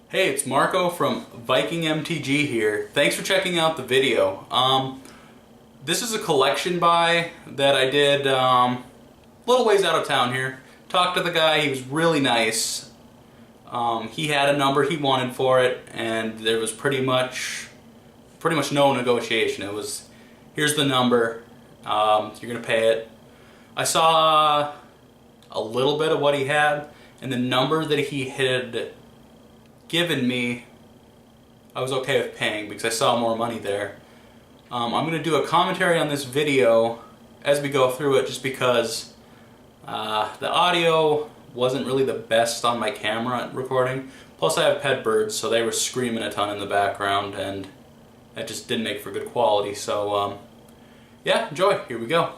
Hey, it's Marco from Viking MTG here. Thanks for checking out the video. This is a collection buy that I did a little ways out of town here. Talked to the guy, he was really nice. He had a number he wanted for it, and there was pretty much no negotiation. It was, here's the number, you're gonna pay it. I saw a little bit of what he had, and the number that he had given me, I was okay with paying because I saw more money there. I'm going to do a commentary on this video as we go through it just because the audio wasn't really the best on my camera recording. Plus I have pet birds, so they were screaming a ton in the background and that just didn't make for good quality. So yeah, enjoy. Here we go.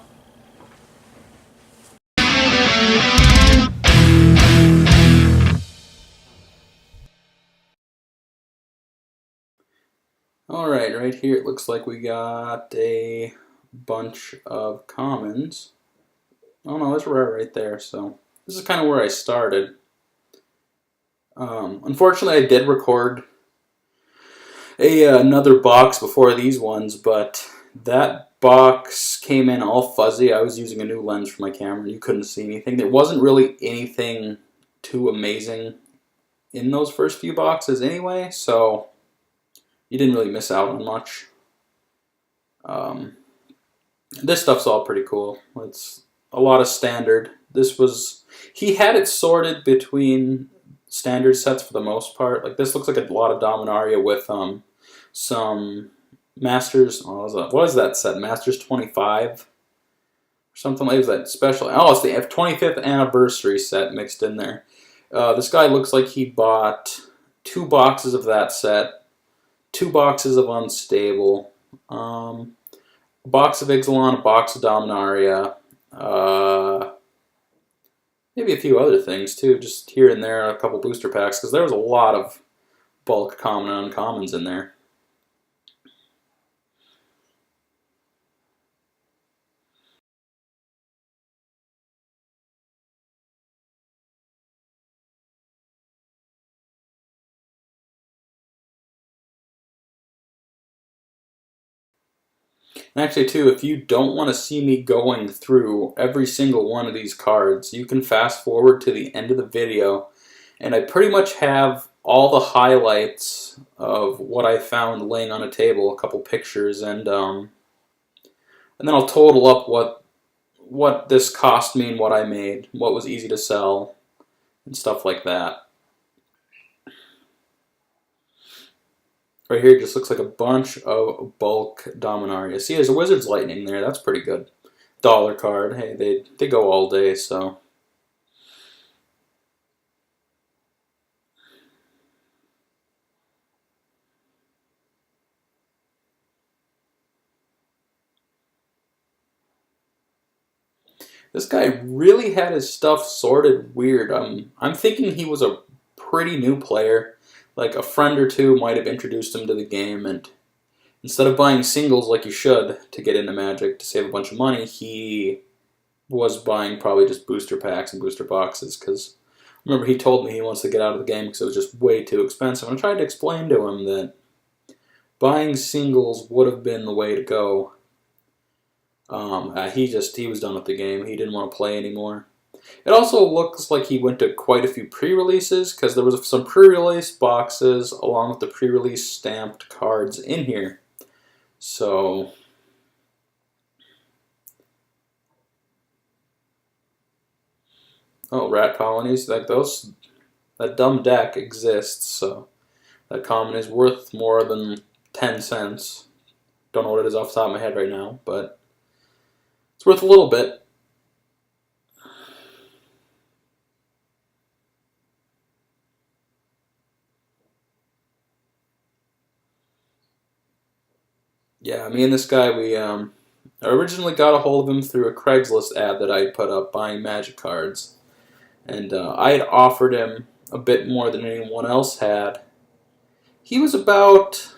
Alright, right here it looks like we got a bunch of commons. Oh no, it's rare right there, so this is kind of where I started. Unfortunately, I did record another box before these ones, but that box came in all fuzzy. I was using a new lens for my camera and you couldn't see anything. There wasn't really anything too amazing in those first few boxes anyway, so you didn't really miss out on much. This stuff's all pretty cool. It's a lot of standard. He had it sorted between standard sets for the most part. Like this looks like a lot of Dominaria with some Masters. What is that set? Masters 25 or something like that special. Oh, it's the 25th anniversary set mixed in there. This guy looks like he bought 2 boxes of that set. 2 boxes of Unstable, a box of Ixalan, a box of Dominaria, maybe a few other things too, just here and there, a couple booster packs, because there was a lot of bulk common and uncommons in there. And actually too, if you don't want to see me going through every single one of these cards, you can fast forward to the end of the video, and I pretty much have all the highlights of what I found laying on a table, a couple pictures, and then I'll total up what this cost me and what I made, what was easy to sell, and stuff like that. Right here it just looks like a bunch of bulk Dominaria. See, there's a Wizard's Lightning there. That's pretty good. Dollar card. Hey, they go all day, so. This guy really had his stuff sorted weird. I'm thinking he was a pretty new player. Like a friend or two might have introduced him to the game, and instead of buying singles like you should to get into Magic to save a bunch of money, he was buying probably just booster packs and booster boxes, because remember he told me he wants to get out of the game because it was just way too expensive. And I tried to explain to him that buying singles would have been the way to go. He was done with the game. He didn't want to play anymore. It also looks like he went to quite a few pre-releases, because there was some pre-release boxes along with the pre-release stamped cards in here. So oh, rat colonies, like those, that dumb deck exists, so that common is worth more than 10 cents. Don't know what it is off the top of my head right now, but it's worth a little bit. Yeah, me and this guy, we originally got a hold of him through a Craigslist ad that I had put up buying Magic cards. And I had offered him a bit more than anyone else had. He was about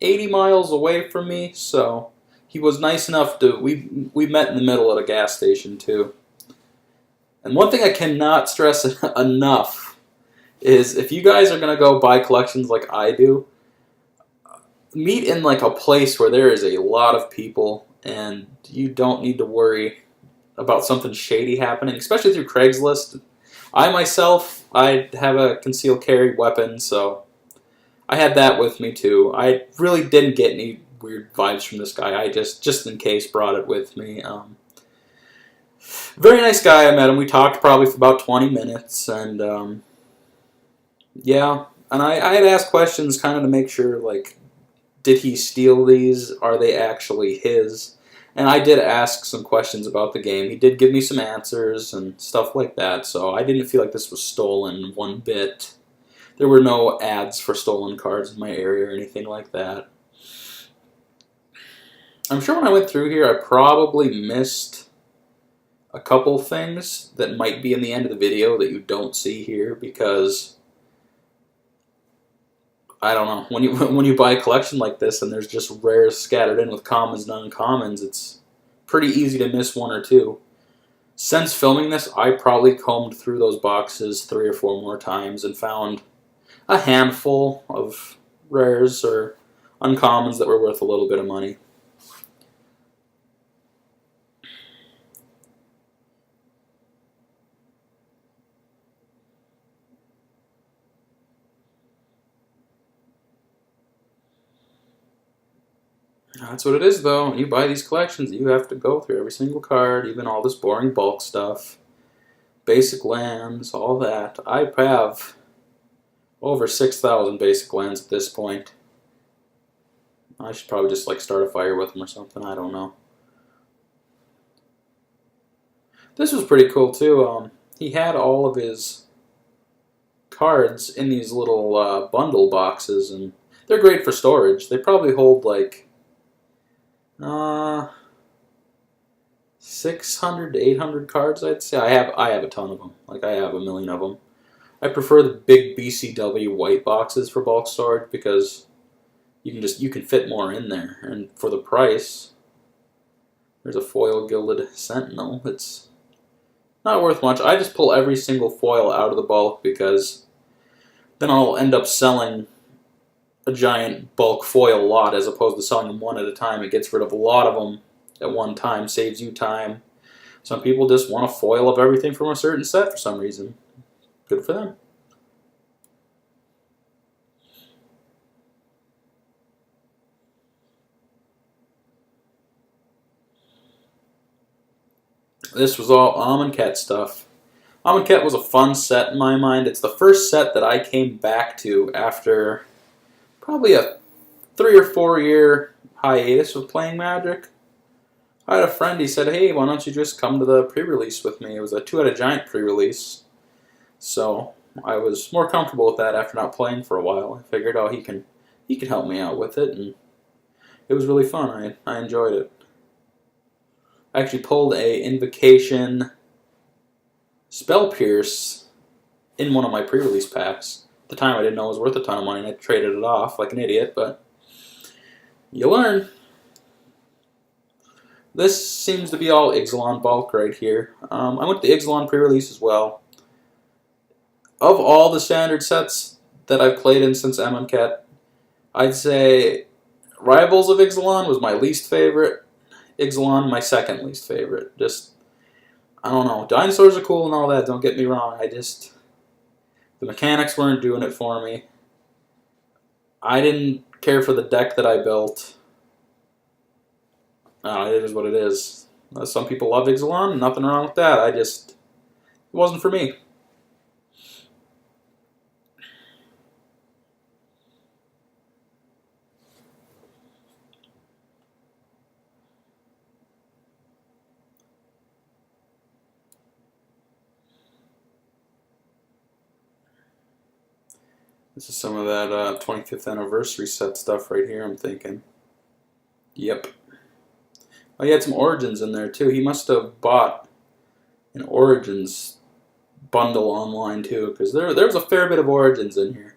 80 miles away from me, so he was nice enough to, we met in the middle at a gas station too. And one thing I cannot stress enough is if you guys are going to go buy collections like I do, meet in like a place where there is a lot of people and you don't need to worry about something shady happening, especially through Craigslist. I have a concealed carry weapon, so I had that with me too. I really didn't get any weird vibes from this guy. I just in case, brought it with me. Very nice guy. I met him. We talked probably for about 20 minutes, and yeah. And I had asked questions kind of to make sure, like, did he steal these? Are they actually his? And I did ask some questions about the game. He did give me some answers and stuff like that, so I didn't feel like this was stolen one bit. There were no ads for stolen cards in my area or anything like that. I'm sure when I went through here, I probably missed a couple things that might be in the end of the video that you don't see here because I don't know. When you buy a collection like this and there's just rares scattered in with commons and uncommons, it's pretty easy to miss one or two. Since filming this, I probably combed through those boxes 3 or 4 more times and found a handful of rares or uncommons that were worth a little bit of money. That's what it is, though. When you buy these collections, you have to go through every single card, even all this boring bulk stuff, basic lands, all that. I have over 6,000 basic lands at this point. I should probably just like start a fire with them or something. I don't know. This was pretty cool too. He had all of his cards in these little bundle boxes, and they're great for storage. They probably hold like 600 to 800 cards, I'd say. I have a ton of them. Like, I have a million of them. I prefer the big BCW white boxes for bulk storage because you can fit more in there, and for the price, there's a foil gilded sentinel. It's not worth much. I just pull every single foil out of the bulk because then I'll end up selling a giant bulk foil lot as opposed to selling them one at a time. It gets rid of a lot of them at one time, saves you time. Some people just want a foil of everything from a certain set for some reason. Good for them. This was all Amonkhet stuff. Amonkhet was a fun set in my mind. It's the first set that I came back to after probably a 3 or 4 year hiatus of playing Magic. I had a friend, he said, hey, why don't you just come to the pre-release with me? It was a 2-out giant pre-release. So I was more comfortable with that after not playing for a while. I figured, oh, he can help me out with it, and it was really fun. I enjoyed it. I actually pulled a Invocation Spell Pierce in one of my pre-release packs. At the time I didn't know it was worth a ton of money and I traded it off like an idiot, but you learn. This seems to be all Ixalan bulk right here. I went to the Ixalan pre-release as well. Of all the standard sets that I've played in since Amonkhet, I'd say Rivals of Ixalan was my least favorite. Ixalan, my second least favorite. Just, I don't know. Dinosaurs are cool and all that, don't get me wrong. The mechanics weren't doing it for me. I didn't care for the deck that I built. It is what it is. Some people love Ixalan, nothing wrong with that. It wasn't for me. This is some of that 25th anniversary set stuff right here, I'm thinking. Yep. Oh, he had some Origins in there, too. He must have bought an Origins bundle online, too, because there was a fair bit of Origins in here.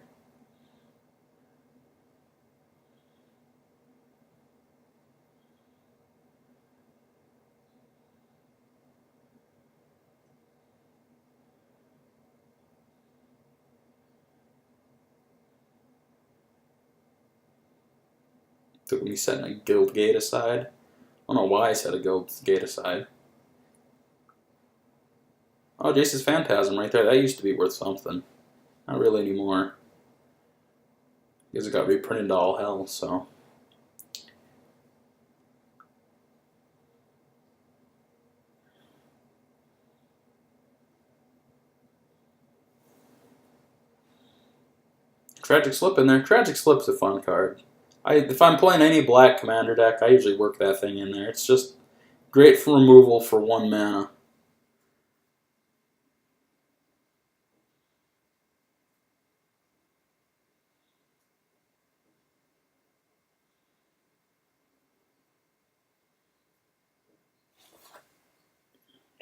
Took me setting a guild gate aside. I don't know why I set a guild gate aside. Oh, Jace's Phantasm right there. That used to be worth something. Not really anymore. Because it got reprinted to all hell, so. Tragic Slip in there. Tragic Slip's a fun card. If I'm playing any black commander deck, I usually work that thing in there. It's just great for removal for 1 mana.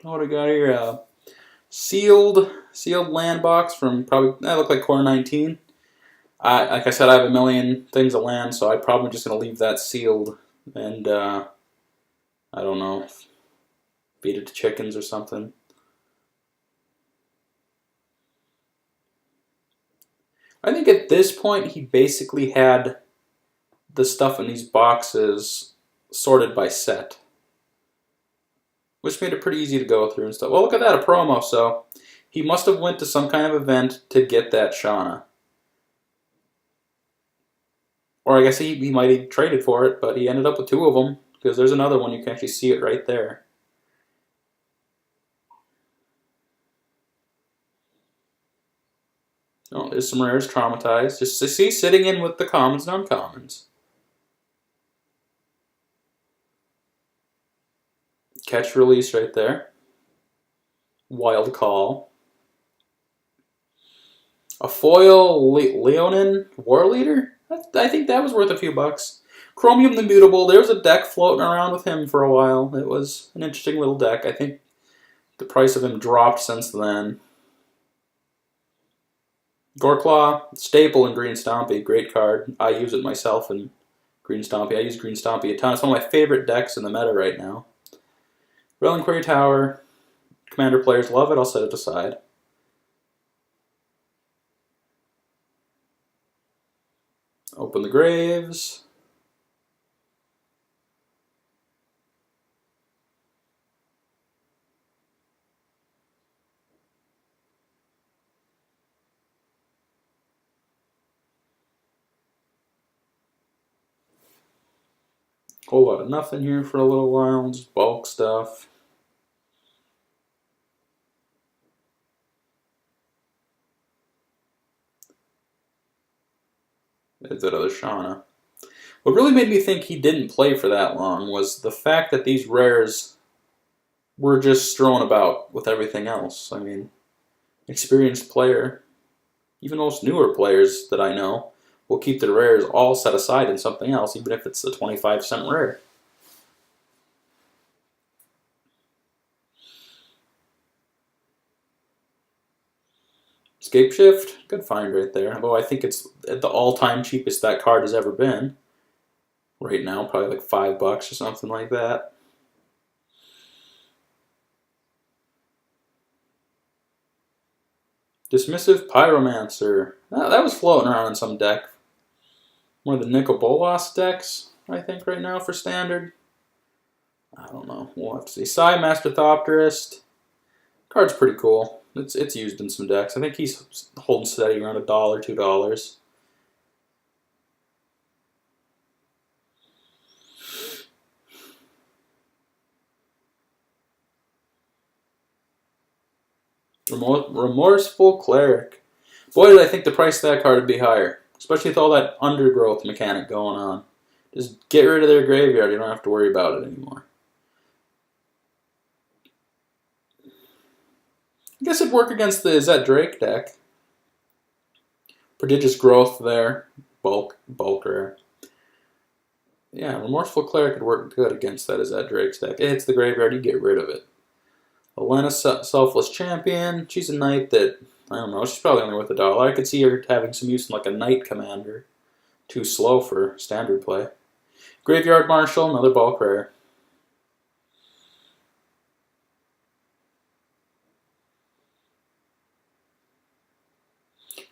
What do I got here? Sealed land box from probably, that looked like Core 19. Like I said, I have a million things of land, so I'm probably just going to leave that sealed and, I don't know, feed it to chickens or something. I think at this point he basically had the stuff in these boxes sorted by set, which made it pretty easy to go through and stuff. Well, look at that, a promo, so he must have went to some kind of event to get that Shauna. Or I guess he might have traded for it, but he ended up with 2 of them, because there's another one, you can actually see it right there. Oh, there's some rares, Traumatized. Just to see, sitting in with the commons and uncommons. Catch Release right there. Wild Call. A foil Leonin War Leader? I think that was worth a few bucks. Chromium the Mutable. There was a deck floating around with him for a while. It was an interesting little deck. I think the price of him dropped since then. Goreclaw, staple in Green Stompy. Great card. I use it myself in Green Stompy. I use Green Stompy a ton. It's one of my favorite decks in the meta right now. Reliquary Tower. Commander players love it. I'll set it aside. Open the Graves. Whole lot of nothing here for a little while, just bulk stuff. There's that other Shauna. What really made me think he didn't play for that long was the fact that these rares were just strewn about with everything else. I mean, experienced player, even most newer players that I know, will keep their rares all set aside in something else, even if it's a 25-cent rare. Escape Shift, good find right there. Although I think it's at the all-time cheapest that card has ever been. Right now, probably like $5 or something like that. Dismissive Pyromancer. That was floating around in some deck. One of the Nicol Bolas decks, I think, right now for Standard. I don't know. We'll have to see. Psy Master Thopterist. Card's pretty cool. It's used in some decks. I think he's holding steady around $1, $2. Remorseful Cleric. Boy, did I think the price of that card would be higher. Especially with all that undergrowth mechanic going on. Just get rid of their graveyard. You don't have to worry about it anymore. I guess it'd work against the Zet Drake deck. Prodigious Growth there. Bulk rare. Yeah, Remorseful Cleric could work good against that Zet Drake's deck. It hits the graveyard, you get rid of it. Elena Selfless Champion. She's a knight that, I don't know, she's probably only worth $1. I could see her having some use in like a knight commander. Too slow for standard play. Graveyard Marshal, another bulk rare.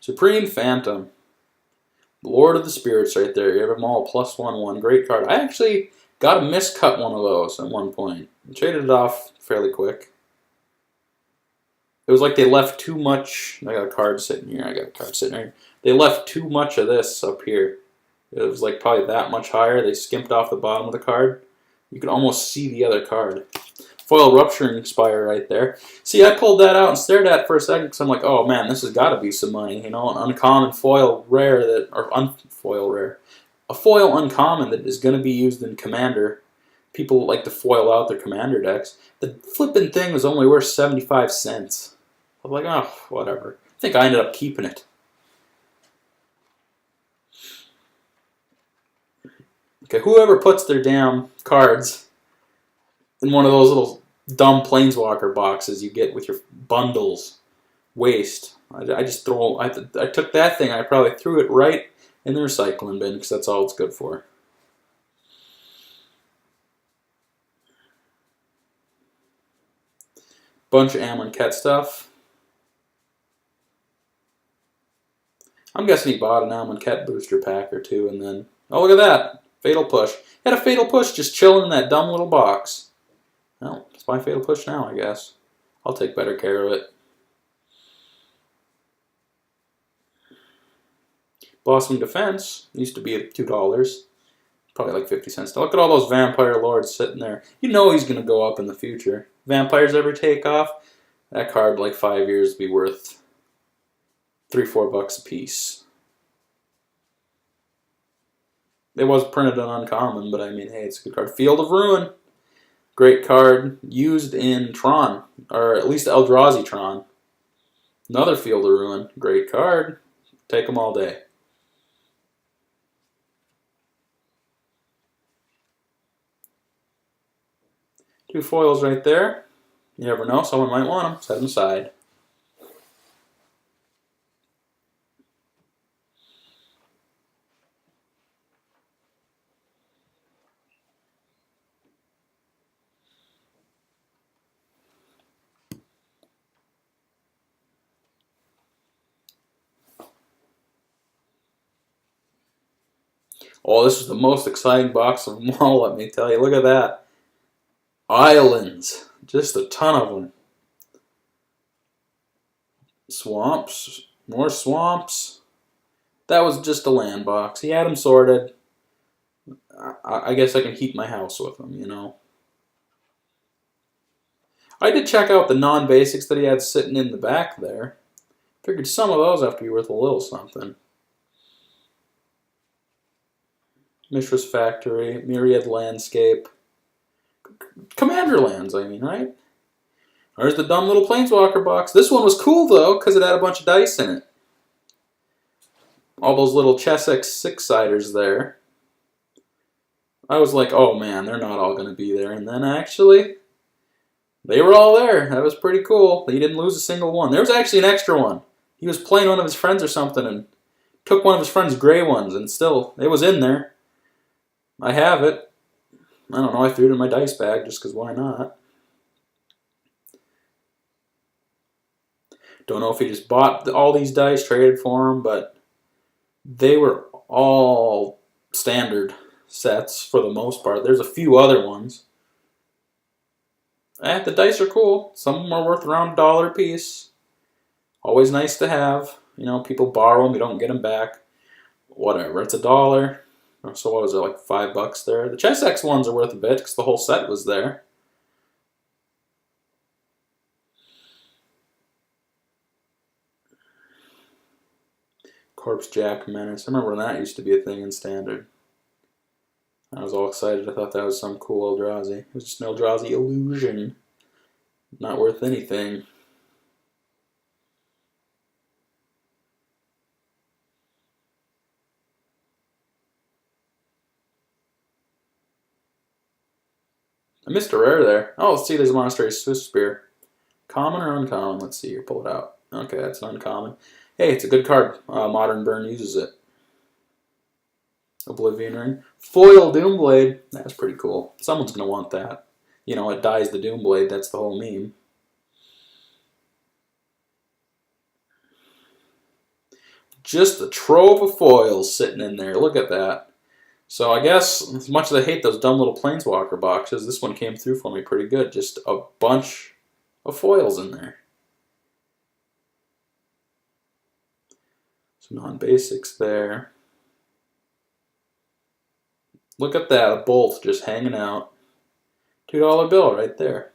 Supreme Phantom. Lord of the Spirits right there. You have them all +1/1. Great card. I actually got a miscut one of those at one point. I traded it off fairly quick. It was like they left too much. I got a card sitting here. I got a card sitting here. They left too much of this up here. It was like probably that much higher. They skimped off the bottom of the card. You could almost see the other card. Foil Rupturing Spire right there. See, I pulled that out and stared at it for a second because I'm like, oh man, this has got to be some money. You know, an uncommon foil rare that, or foil rare. A foil uncommon that is going to be used in Commander. People like to foil out their Commander decks. The flipping thing was only worth 75 cents. I was like, oh, whatever. I think I ended up keeping it. Okay, whoever puts their damn cards in one of those little dumb Planeswalker boxes you get with your bundles, waste. I just throw. I took that thing. I probably threw it right in the recycling bin because that's all it's good for. Bunch of Amonkhet stuff. I'm guessing he bought an Amonkhet booster pack or two, and then oh, look at that. Fatal Push. He had a Fatal Push just chilling in that dumb little box. Well, it's my Fatal Push now, I guess. I'll take better care of it. Blossoming Defense used to be at $2. Probably like 50 cents. Now look at all those Vampire Lords sitting there. You know he's going to go up in the future. Vampires ever take off? That card, like 5 years, would be worth $3-4 a piece. It was printed on uncommon, but I mean, hey, it's a good card. Field of Ruin. Great card. Used in Tron. Or at least Eldrazi Tron. Another Field of Ruin. Great card. Take them all day. Two foils right there. You never know. Someone might want them. Set them aside. Oh, this is the most exciting box of them all, let me tell you. Look at that. Islands. Just a ton of them. Swamps. More swamps. That was just a land box. He had them sorted. I guess I can heat my house with them, you know. I did check out the non-basics that he had sitting in the back there. Figured some of those have to be worth a little something. Mishra's Factory, Myriad Landscape. Commander lands, I mean, right? There's the dumb little Planeswalker box. This one was cool, though, because it had a bunch of dice in it. All those little Chessex six-siders there. I was like, oh man, they're not all going to be there. And then actually, they were all there. That was pretty cool. He didn't lose a single one. There was actually an extra one. He was playing one of his friends or something and took one of his friend's gray ones, and still, it was in there. I have it. I don't know, I threw it in my dice bag just because why not? Don't know if he just bought all these dice, traded for them, but they were all standard sets for the most part. There's a few other ones. The dice are cool. Some of them are worth around $1 a piece. Always nice to have. You know, people borrow them, you don't get them back. Whatever, it's $1. So what was it, like $5 there? The Chessex ones are worth a bit because the whole set was there. Corpse Jack Menace. I remember when that used to be a thing in Standard. I was all excited. I thought that was some cool Eldrazi. It was just an Eldrazi illusion. Not worth anything. I missed a rare there. Oh, let's see, there's a Monastery Swift Spear. Common or uncommon? Let's see here, pull it out. Okay, that's an uncommon. Hey, it's a good card. Modern Burn uses it. Oblivion Ring. Foil Doomblade. That's pretty cool. Someone's going to want that. You know, it dies the Doomblade. That's the whole meme. Just a trove of foils sitting in there. Look at that. So I guess, as much as I hate those dumb little Planeswalker boxes, this one came through for me pretty good. Just a bunch of foils in there. Some non-basics there. Look at that, a bolt just hanging out. $2 bill right there.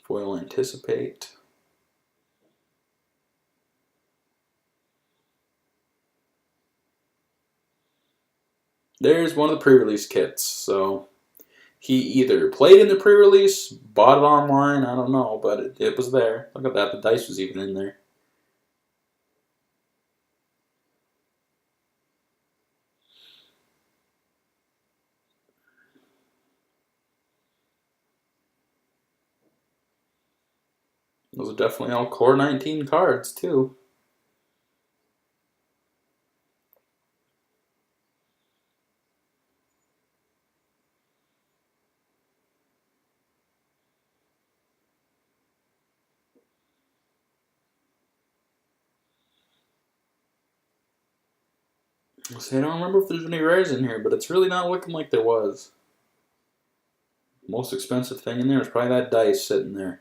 Foil Anticipate. There's one of the pre-release kits. So he either played in the pre-release, bought it online, I don't know, but it was there. Look at that, the dice was even in there. Those are definitely all Core 19 cards, too. I don't remember if there's any rares in here, but it's really not looking like there was. Most expensive thing in there is probably that dice sitting there.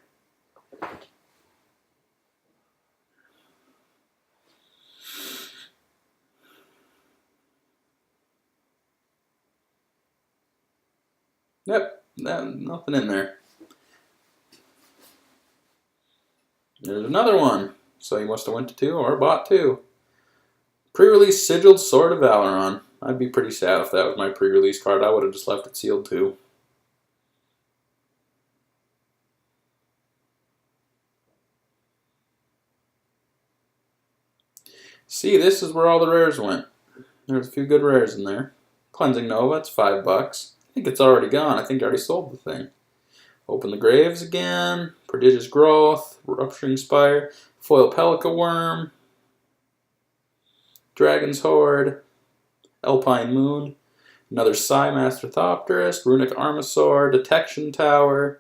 Yep, nothing in there. There's another one. So he must have went to 2 or bought 2. Pre-release Sigiled Sword of Valeron. I'd be pretty sad if that was my pre-release card. I would have just left it sealed too. See, this is where all the rares went. There's a few good rares in there. Cleansing Nova, it's $5. I think it's already gone. I think I already sold the thing. Open the Graves again. Prodigious Growth. Rupturing Spire. Foil Pelica Worm. Dragon's Horde. Alpine Moon. Another Psymaster Thopterist. Runic Armasaur. Detection Tower.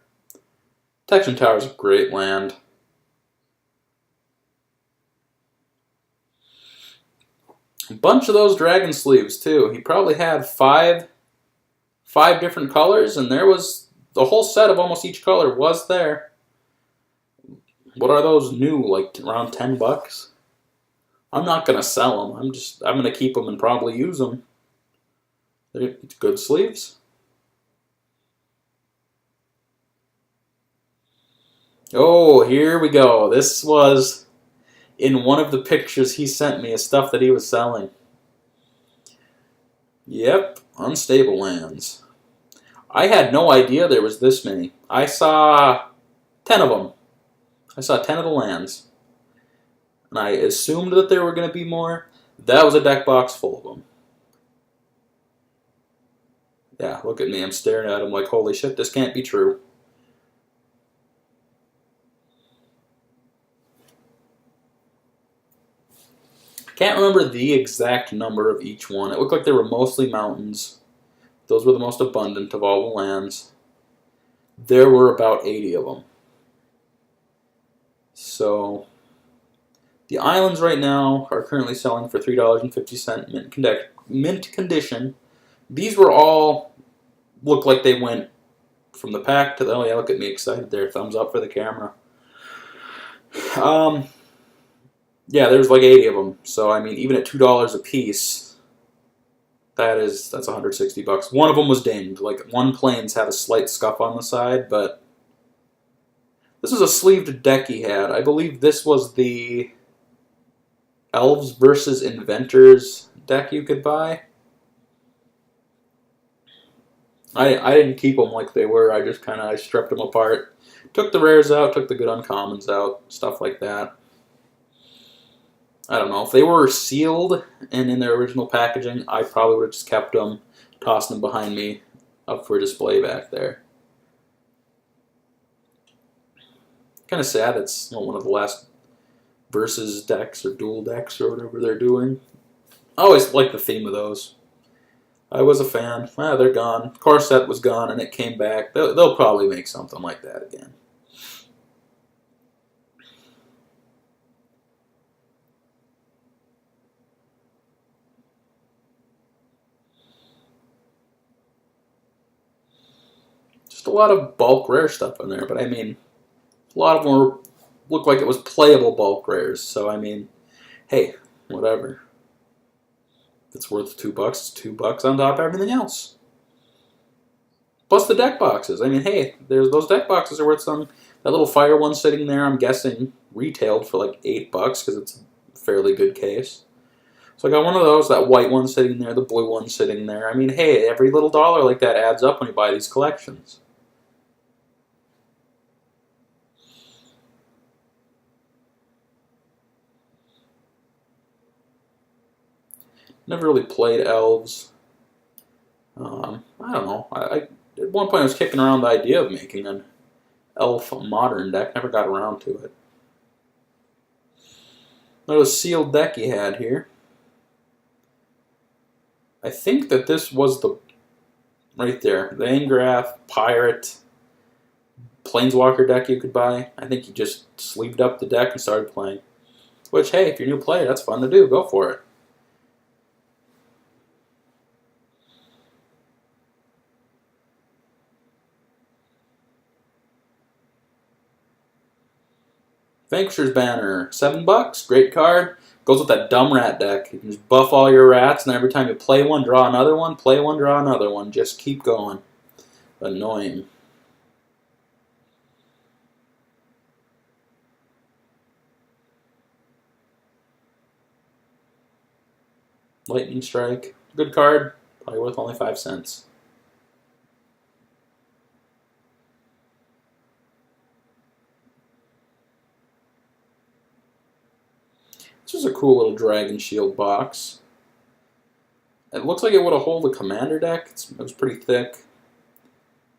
Detection Tower is a great land. A bunch of those dragon sleeves too. He probably had five different colors, and there was the whole set of almost each color was there. What are those new? Like around $10? I'm not gonna sell them. I'm gonna keep them and probably use them. They're good sleeves. Oh, here we go. This was in one of the pictures he sent me, of stuff that he was selling. Yep, Unstable Lands. I had no idea there was this many. I saw 10 of them. I saw 10 of the lands. And I assumed that there were going to be more. That was a deck box full of them. Yeah, look at me. I'm staring at them like, holy shit, this can't be true. Can't remember the exact number of each one. It looked like they were mostly mountains. Those were the most abundant of all the lands. There were about 80 of them. So, the islands right now are currently selling for $3.50 mint condition. These were all, look like they went from the pack to the, oh yeah, look at me excited there. Thumbs up for the camera. Yeah, there's like 80 of them. So, I mean, even at $2 a piece, that's $160. One of them was dinged. Like, one plane's had a slight scuff on the side, but this is a sleeved deck he had. I believe this was the Elves versus Inventors deck you could buy. I didn't keep them like they were. I stripped them apart. Took the rares out, took the good uncommons out, stuff like that. I don't know. If they were sealed and in their original packaging, I probably would have just kept them, tossed them behind me up for display back there. Kind of sad it's one of the last versus decks or dual decks or whatever they're doing. I always like the theme of those. I was a fan. They're gone. Corset was gone and it came back. They'll probably make something like that again. Just a lot of bulk rare stuff in there, but I mean, a lot of them look like it was playable bulk rares, so I mean, hey, whatever. If it's worth $2, it's $2 on top of everything else. Plus the deck boxes. I mean, hey, those deck boxes are worth some. That little fire one sitting there, I'm guessing, retailed for like $8 because it's a fairly good case. So I got one of those, that white one sitting there, the blue one sitting there. I mean, hey, every little dollar like that adds up when you buy these collections. Never really played elves. I don't know. At one point I was kicking around the idea of making an elf modern deck. Never got around to it. Another sealed deck he had here. I think that this was the right there, the Angrath Pirate Planeswalker deck you could buy. I think you just sleeved up the deck and started playing. Which, hey, if you're a new player, that's fun to do. Go for it. Vanquisher's Banner, $7, great card. Goes with that dumb rat deck. You can just buff all your rats, and every time you play one, draw another one, play one, draw another one. Just keep going. Annoying. Lightning Strike, good card, probably worth only 5 cents. This is a cool little Dragon Shield box. It looks like it would have held a commander deck. It was pretty thick.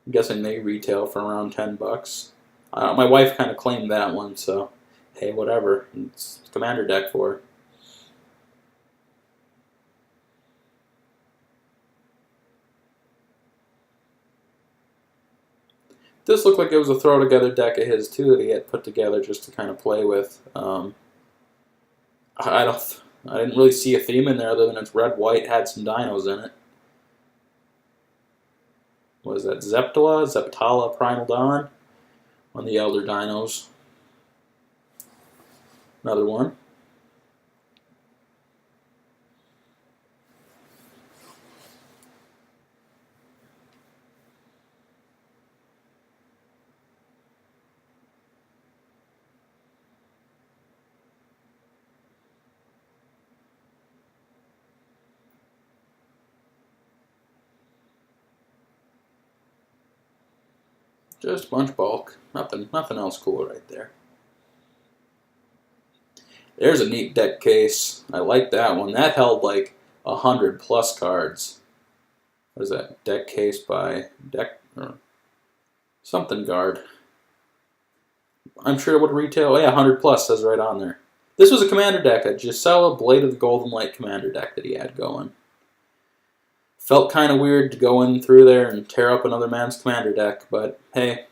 I'm guessing they retail for around $10. My wife kind of claimed that one, so hey, whatever. It's a commander deck for her. This looked like it was a throw together deck of his too that he had put together just to kind of play with. I didn't really see a theme in there other than it's red white, had some dinos in it. What is that? Zeptala Primal Dawn. One of the Elder Dinos. Another one. Just a bunch of bulk. Nothing else cool right there. There's a neat deck case. I like that one. That held like 100+ cards. What is that? Deck case by Deck or something guard. I'm sure it would retail. Oh, yeah, 100+ says right on there. This was a commander deck, a Gisela Blade of the Golden Light commander deck that he had going. Felt kind of weird to go in through there and tear up another man's commander deck, but hey,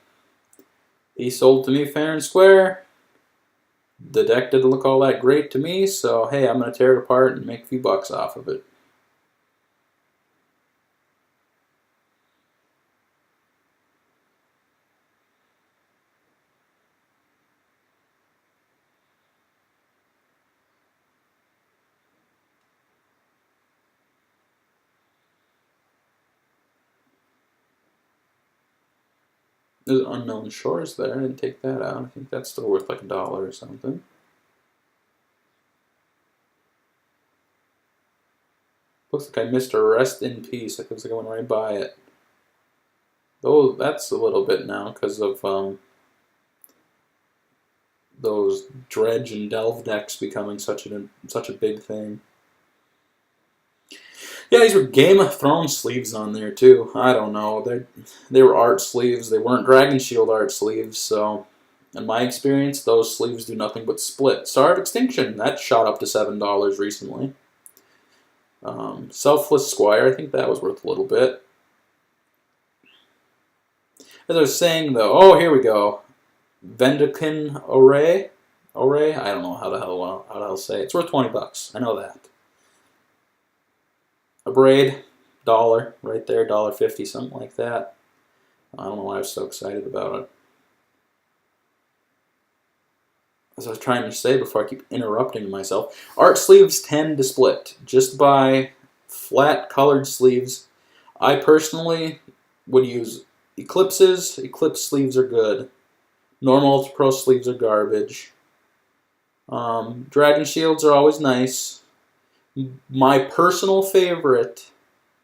he sold to me fair and square. The deck didn't look all that great to me, so hey, I'm going to tear it apart and make a few bucks off of it. There's Unknown Shores there. I didn't take that out. I think that's still worth like $1 or something. Looks like I missed a Rest in Peace. It looks like I went right by it. Though that's a little bit now because of those Dredge and Delve decks becoming such a big thing. Yeah, these were Game of Thrones sleeves on there too. I don't know. They were art sleeves. They weren't Dragon Shield art sleeves. So, in my experience, those sleeves do nothing but split. Star of Extinction, that shot up to $7 recently. Selfless Squire, I think that was worth a little bit. As I was saying though, oh here we go. Vendican Array. I don't know how the hell say it. It's worth $20. I know that. A braid, $1 right there, $1.50, something like that. I don't know why I was so excited about it. As I was trying to say before I keep interrupting myself, art sleeves tend to split. Just buy flat colored sleeves. I personally would use Eclipses. Eclipse sleeves are good. Normal Ultra Pro sleeves are garbage. Dragon Shields are always nice. My personal favorite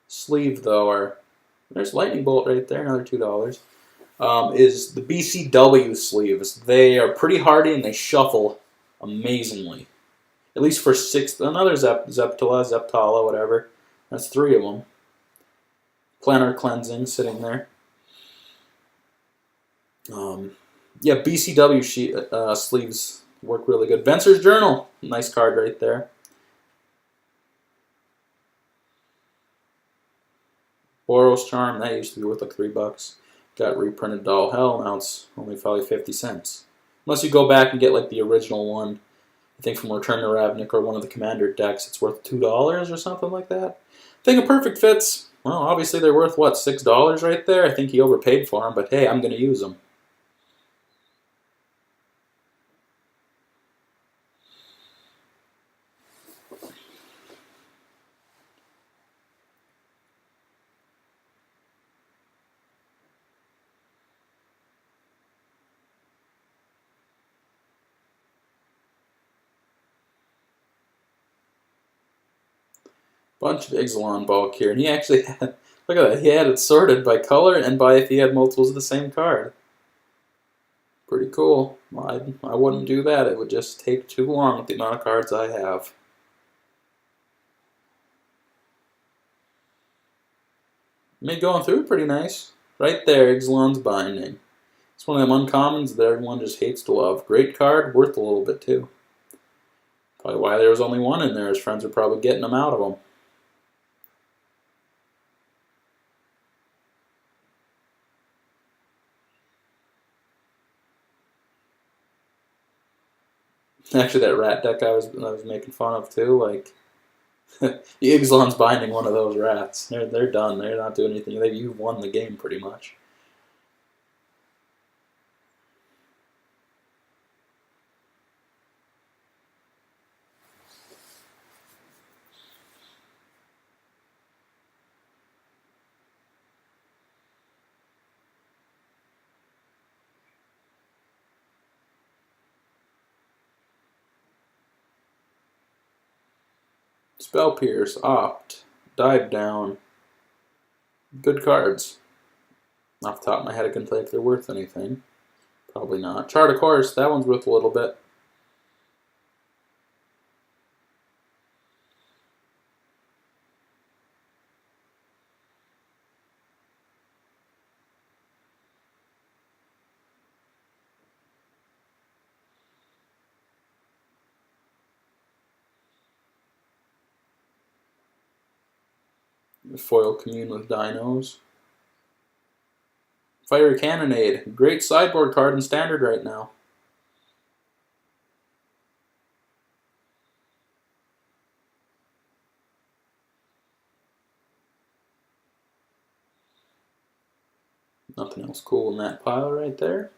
sleeve, though, there's Lightning Bolt right there, another $2, is the BCW sleeves. They are pretty hardy and they shuffle amazingly. At least for another Zeptala, whatever. That's 3 of them. Planar Cleansing sitting there. Yeah, BCW sleeves work really good. Venser's Journal, nice card right there. Boros Charm, that used to be worth like $3. Got reprinted to all hell, now it's only probably 50 cents. Unless you go back and get like the original one, I think from Return to Ravnik or one of the Commander decks, it's worth $2 or something like that. Thing of Perfect Fits, well, obviously they're worth, what, $6 right there? I think he overpaid for them, but hey, I'm going to use them. Bunch of Ixalan bulk here, and he actually had, look at that, he had it sorted by color and by if he had multiples of the same card. Pretty cool. I wouldn't do that, it would just take too long with the amount of cards I have. Me going through pretty nice. Right there, Ixalan's Binding. It's one of them uncommons that everyone just hates to love. Great card, worth a little bit too. Probably why there was only one in there. His friends were probably getting them out of him. Actually, that rat deck I was making fun of too, like Ixalan's Binding one of those rats. They're done. They're not doing anything. You've won the game pretty much. Spell Pierce, Opt, Dive Down. Good cards. Off the top of my head, I can tell you if they're worth anything. Probably not. Chart of Course, that one's worth a little bit. Foil Commune with Dinos. Fiery Cannonade, great sideboard card in Standard right now. Nothing else cool in that pile right there.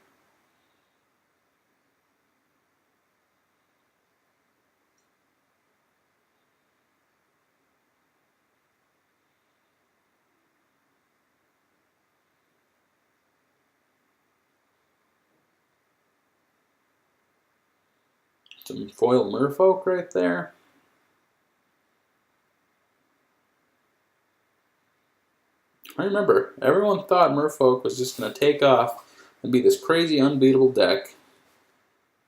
Some foil Merfolk right there. I remember, everyone thought Merfolk was just going to take off and be this crazy unbeatable deck.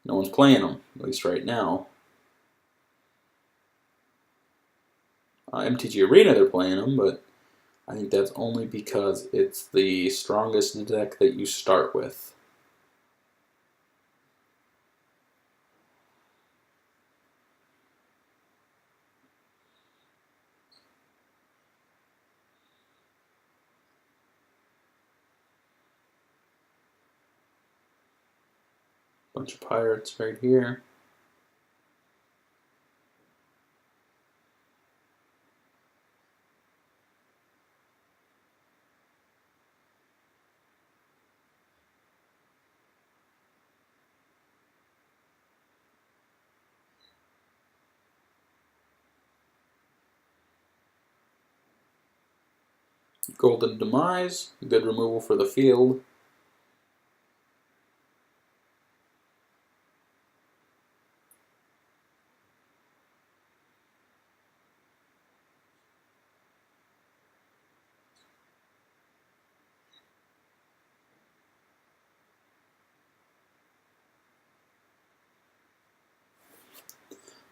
No one's playing them, at least right now. MTG Arena they're playing them, but I think that's only because it's the strongest deck that you start with. Bunch of pirates right here. Golden Demise, good removal for the field.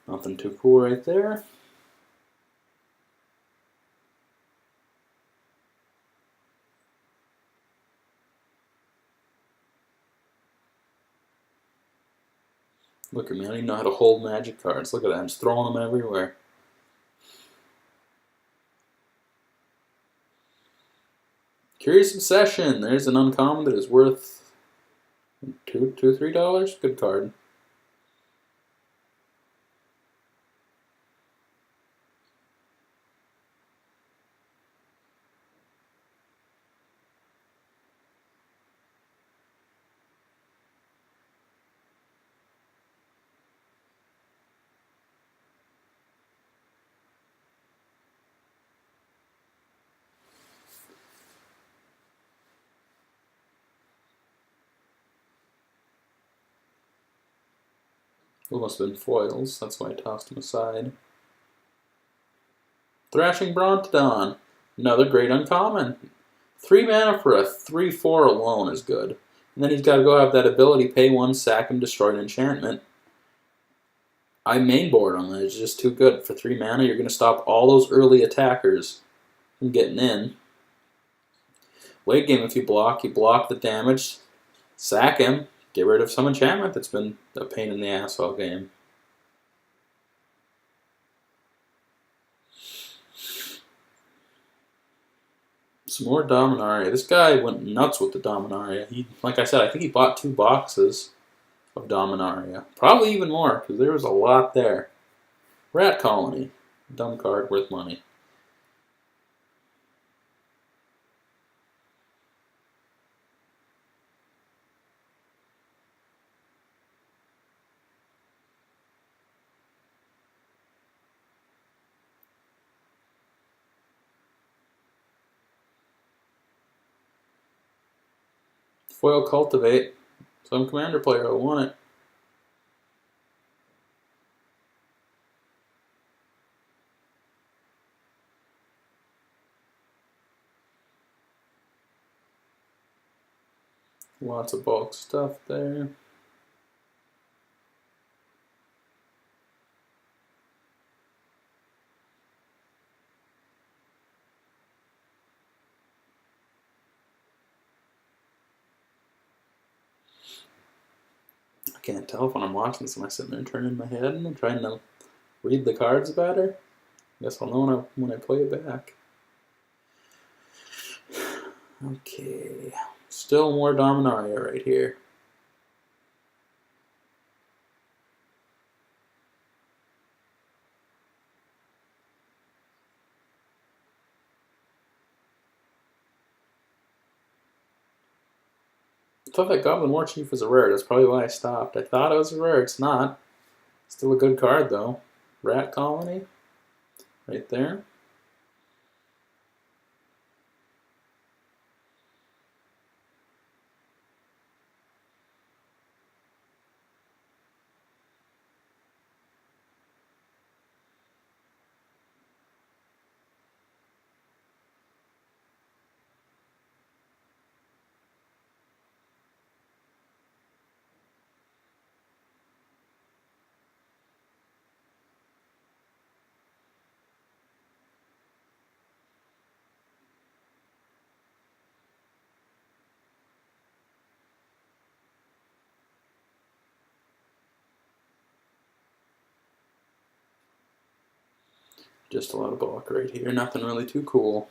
Nothing too cool right there. Look at me, I don't even know how to hold magic cards. Look at that, I'm just throwing them everywhere. Curious Obsession, there's an uncommon that is worth $3. Good card. Those must have been foils, that's why I tossed them aside. Thrashing Brontodon, another great uncommon. 3 mana for a 3/4 alone is good. And then he's got to go have that ability, pay 1, sack him, destroy an enchantment. I mainboard on that, it's just too good. For 3 mana, you're going to stop all those early attackers from getting in. Late game, if you block the damage, sack him, get rid of some enchantment that's been a pain in the ass all game. Some more Dominaria. This guy went nuts with the Dominaria. He, like I said, I think he bought 2 boxes of Dominaria. Probably even more, because there was a lot there. Rat Colony. Dumb card, worth money. Foil Cultivate. Some Commander player will want it. Lots of bulk stuff there. I can't tell if when I'm watching this, am I sitting there turning my head and trying to read the cards better? I guess I'll know when I play it back. Okay, still more Dominaria right here. I thought that Goblin War Chief was a rare. That's probably why I stopped. I thought it was a rare. It's not. Still a good card, though. Rat Colony. Right there. Just a lot of bulk right here. Nothing really too cool.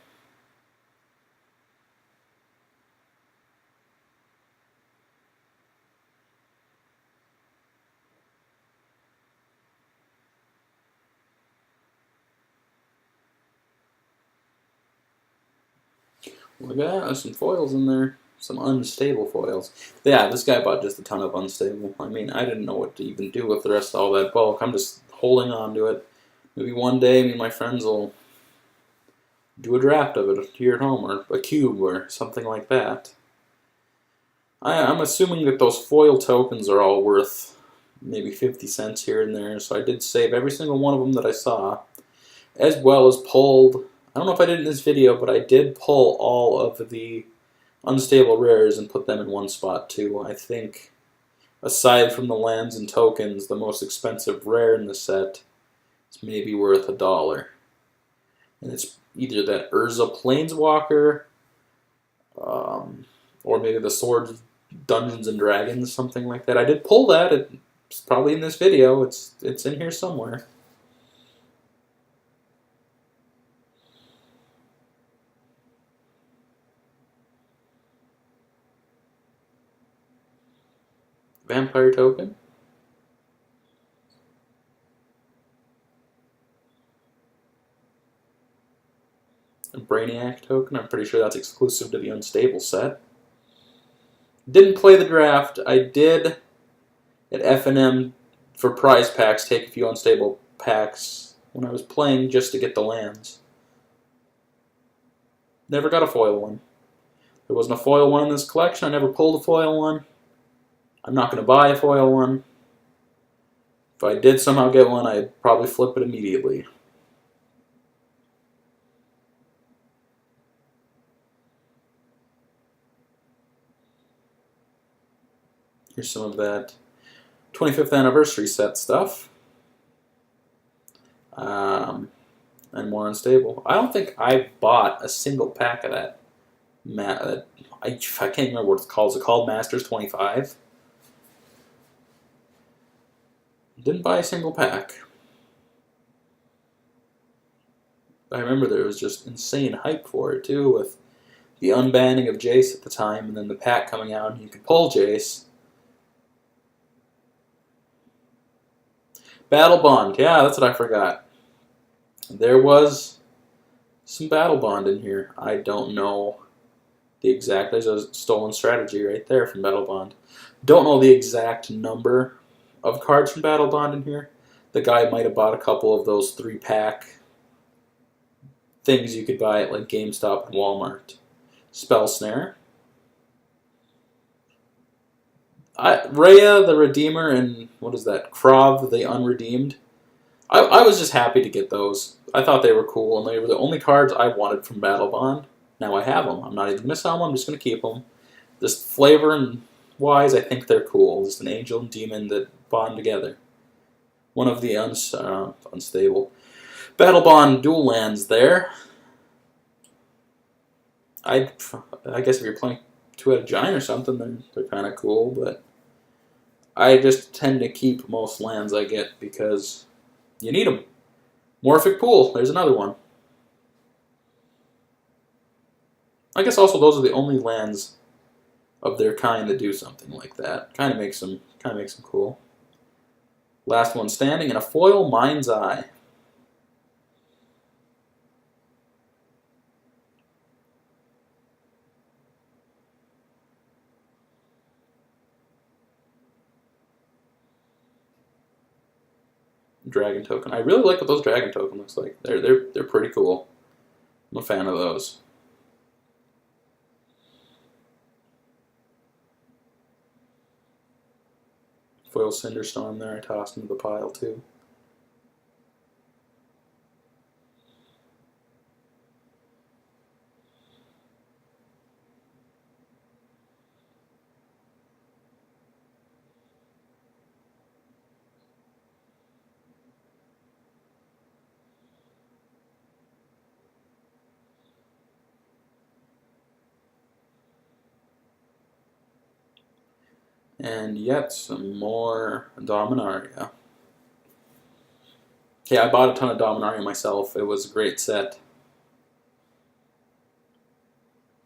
Look at that, there's some foils in there. Some unstable foils. Yeah, this guy bought just a ton of unstable. I mean, I didn't know what to even do with the rest of all that bulk. I'm just holding on to it. Maybe one day me and my friends will do a draft of it here at home, or a cube, or something like that. I'm assuming that those foil tokens are all worth maybe 50 cents here and there, so I did save every single one of them that I saw, as well as pulled, I don't know if I did in this video, but I did pull all of the unstable rares and put them in one spot too. I think, aside from the lands and tokens, the most expensive rare in the set is maybe worth $1. And it's either that Urza Planeswalker, or maybe the Sword of Dungeons and Dragons, something like that. I did pull that. It's probably in this video. It's in here somewhere. Vampire token. A Brainiac token. I'm pretty sure that's exclusive to the unstable set. Didn't play the draft. I did at F&M for prize packs take a few unstable packs when I was playing just to get the lands. Never got a foil one. There wasn't a foil one in this collection. I never pulled a foil one. I'm not going to buy a foil one. If I did somehow get one, I'd probably flip it immediately. Here's some of that 25th anniversary set stuff. And more unstable. I don't think I bought a single pack of that. I can't remember what it's called. Is it called Masters 25? Didn't buy a single pack. I remember there was just insane hype for it too, with the unbanning of Jace at the time, and then the pack coming out, and you could pull Jace. Battle Bond, yeah, that's what I forgot. There was some Battle Bond in here. I don't know the exact. There's a stolen strategy right there from Battle Bond. Don't know the exact number of cards from Battle Bond in here. The guy might have bought a couple of those 3-pack things you could buy at like GameStop and Walmart. Spell Snare. Rhea the Redeemer and what is that? Krav the Unredeemed. I was just happy to get those. I thought they were cool, and they were the only cards I wanted from Battle Bond. Now I have them. I'm not even going to sell them. I'm just going to keep them. Just flavor and wise, I think they're cool. Just an angel and demon that bond together. One of the unstable Battle Bond dual lands there. I guess if you're playing 2-headed giant or something, they're kind of cool, but I just tend to keep most lands I get because you need them. Morphic Pool, there's another one. I guess also those are the only lands of their kind that do something like that. Kind of makes them cool. Last one standing, and a foil Mind's Eye. Dragon token. I really like what those dragon token looks like. They're pretty cool. I'm a fan of those. Foil Cinderstorm there. I tossed into the pile too. And yet some more Dominaria. Yeah, I bought a ton of Dominaria myself. It was a great set.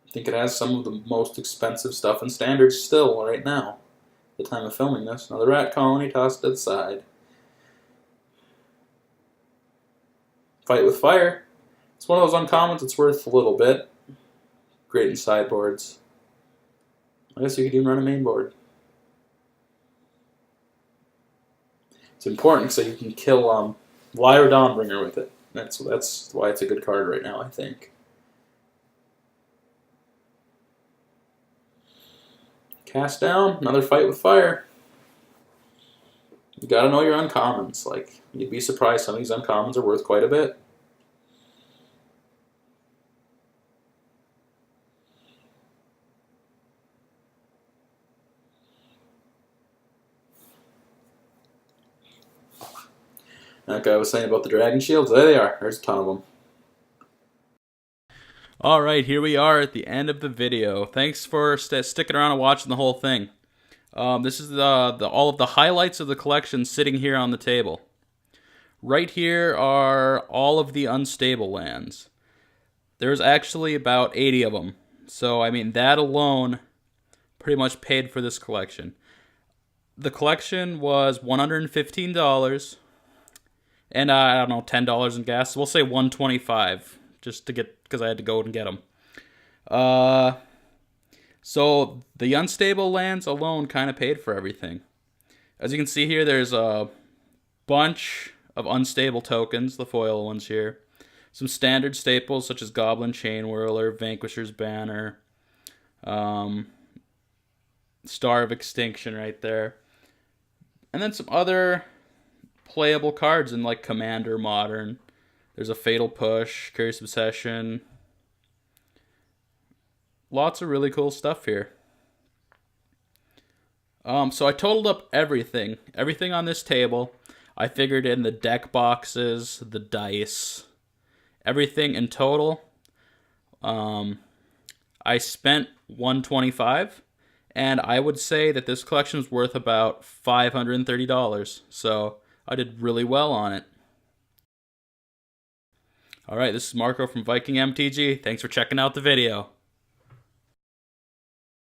I think it has some of the most expensive stuff in Standard still right now, at the time of filming this. Another rat colony tossed to the side. Fight with Fire. It's one of those uncommons that's worth a little bit. Great in sideboards. I guess you could even run a main board. It's important so you can kill Lyra Dawnbringer with it. That's why it's a good card right now, I think. Cast down, another Fight with Fire. You gotta know your uncommons. Like, you'd be surprised some of these uncommons are worth quite a bit. That guy was saying about the Dragon Shields. There they are. There's a ton of them. Alright, here we are at the end of the video. Thanks for sticking around and watching the whole thing. This is all of the highlights of the collection sitting here on the table. Right here are all of the unstable lands. There's actually about 80 of them. So, I mean, that alone pretty much paid for this collection. The collection was $115. And I don't know, $10 in gas. So we'll say $125 just to get, because I had to go and get them. So the unstable lands alone kind of paid for everything. As you can see here, there's a bunch of unstable tokens, the foil ones here. Some standard staples such as Goblin Chainwhirler, Vanquisher's Banner, Star of Extinction right there. And then some other playable cards in like Commander Modern. There's a Fatal Push, Curious Obsession. Lots of really cool stuff here. So I totaled up everything on this table. I figured in the deck boxes, the dice, everything in total. I spent $125, and I would say that this collection is worth about $530. So I did really well on it. Alright, this is Marco from Viking MTG. Thanks for checking out the video.